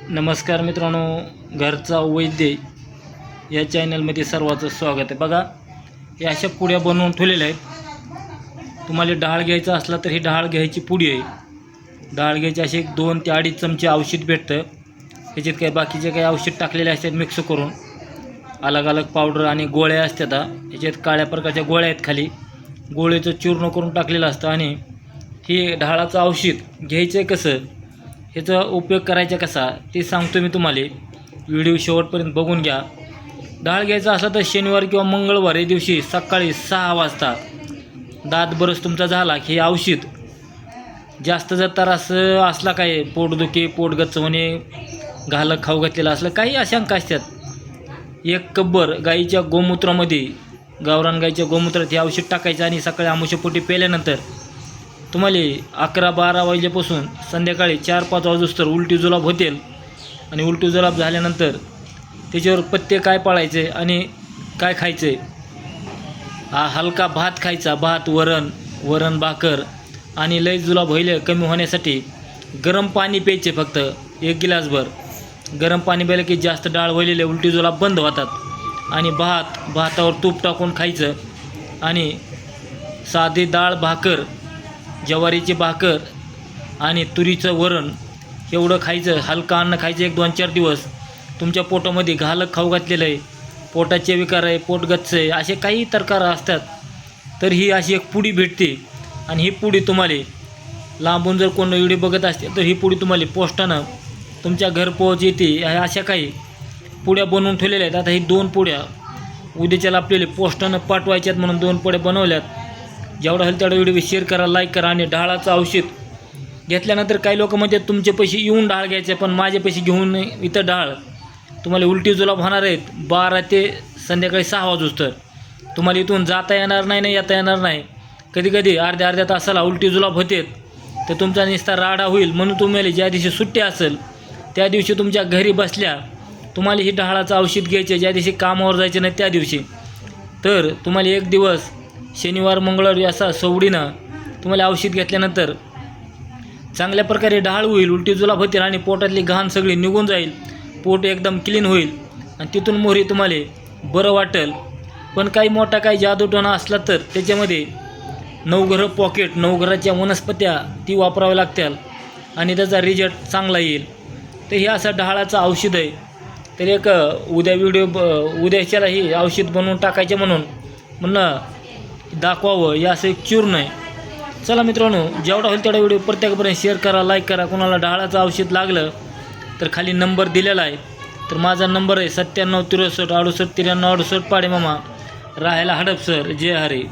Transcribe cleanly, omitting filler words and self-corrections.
नमस्कार मित्रांनो, घरचा वैद्य या चॅनलमध्ये सर्वांचं स्वागत आहे। बघा, या अशा पुड्या बनवून ठेवलेल्या आहेत। तुम्हाला डाळ घ्यायचा असला तर ही डाळ घ्यायची पुडी आहे। डाळ घ्यायची असे 2 ते 2.5 चमचे औषध भेटतं। ह्याच्यात काही बाकीचे काही औषध टाकलेले असतात मिक्स करून, अलग अलग पावडर आणि गोळ्या असतात। ह्याच्यात काळ्या प्रकारच्या गोळ्या आहेत, खाली गोळ्याचं चूर्ण करून टाकलेलं असतं। आणि हे डाळाचं औषध घ्यायचं कसं, ह्याचा उपयोग करायचा कसा ते सांगतो मी तुम्हाला। व्हिडिओ शेवटपर्यंत बघून घ्या। डाळ घ्यायचा असला तर शनिवार किंवा मंगळवार या दिवशी सकाळी 6 वाजता दात बरस तुमचा झाला की हे औषध, जास्त जर त्रास असला, काय पोटदुखी, पोटगच्च होणे, घालक खाऊ घातलेलं असलं, काही आशंका असतात, 1 कपभर गाईच्या गोमूत्रामध्ये, गावरान गाईच्या गोमूत्रात हे औषध टाकायचं आणि सकाळी आमुषपोटी प्यायल्यानंतर तुम्हाला 11-12 वाजल्यापासून संध्याकाळी 4-5 वाजूस्तर उलटी जुलाब होतील। आणि उलटी जुलाब झाल्यानंतर त्याच्यावर पथ्य काय पाळायचे आणि काय खायचे, हलका भात खायचा, भात, वरण भाकर। आणि लय जुलाब होईल कमी होण्यासाठी गरम पाणी प्यायचे, फक्त 1 गिलासभर गरम पाणी प्यायलं की जास्त डाळ व्हायलेले उलटी जुलाब बंद होतात। आणि भातावर तूप टाकून खायचं। आणि साधी डाळ, भाकर, ज्वारीची भाकर आणि तुरीचं वरण एवढं खायचं, हलका अन्न खायचं 1-2-4 दिवस। तुमच्या पोटामध्ये घालक खाऊ घातलेलं आहे, पोटाचे विकार आहे, पोटगच्च आहे, असे काही तक्रार असतात तर ही अशी एक पुडी भेटते। आणि ही पुडी तुम्हाला लांबून जर कोण व्हिडिओ बघत असते तर ही पुडी तुम्हाला पोस्टानं तुमच्या घरपोच येते। ह्या अशा काही पुड्या बनवून ठेवलेल्या आहेत। आता ही 2 पुड्या उद्याच्याला आपल्याला पोस्टानं पाठवायच्यात म्हणून 2 पुड्या बनवल्यात। जेवढा होईल तेवढा व्हिडिओ शेअर करा, लाईक करा। आणि डाळाचं औषध घेतल्यानंतर काही लोक म्हणतात तुमचे पैसे येऊन डाळ घ्यायचे, पण माझे पैसे घेऊन इथं डाळ तुम्हाला उलटी जुलाब होणार आहेत 12 ते संध्याकाळी 6 वाजूस्तर। तुम्हाला इथून जाता येणार नाही, येता येणार नाही। कधी कधी अर्ध्या तासाला उलटी जुलाब होते तर तुमचा निस्ता राडा होईल। म्हणून तुम्हाला ज्या दिवशी सुट्टी असेल त्या दिवशी तुमच्या घरी बसल्या तुम्हाला ही डाळाचं औषध घ्यायचे, ज्या दिवशी कामावर जायचे नाही त्या दिवशी। तर तुम्हाला 1 दिवस शनिवार मंगळवार असा सवडीनं तुम्हाला औषध घेतल्यानंतर चांगल्या प्रकारे डाळ होईल, उलटी जुलाब होतील आणि पोटातली घाण सगळी निघून जाईल, पोट एकदम क्लीन होईल आणि तिथून मोहरी तुम्हाला बरं वाटेल। पण काही मोठा काही जादूटोणा असला तर त्याच्यामध्ये 9 ग्रह पॉकेट, 9 ग्रहाच्या वनस्पत्या ती वापराव्या लागतील आणि त्याचा रिझल्ट चांगला येईल। तर हे असं डाळाचं औषध आहे। तर एक उद्याच्याला ही औषध बनवून टाकायचे म्हणून दाखवावं, या असं एक चूर्ण आहे। चला मित्रांनो, जेवढा होईल तेवढा व्हिडिओ प्रत्येकापर्यंत शेअर करा, लाईक करा। कोणाला डाळाचं औषध लागलं तर खाली नंबर दिलेला आहे, तर माझा नंबर आहे 97 63 68 93 68 पाडे मामा, राहायला हडपसर, जय हरी।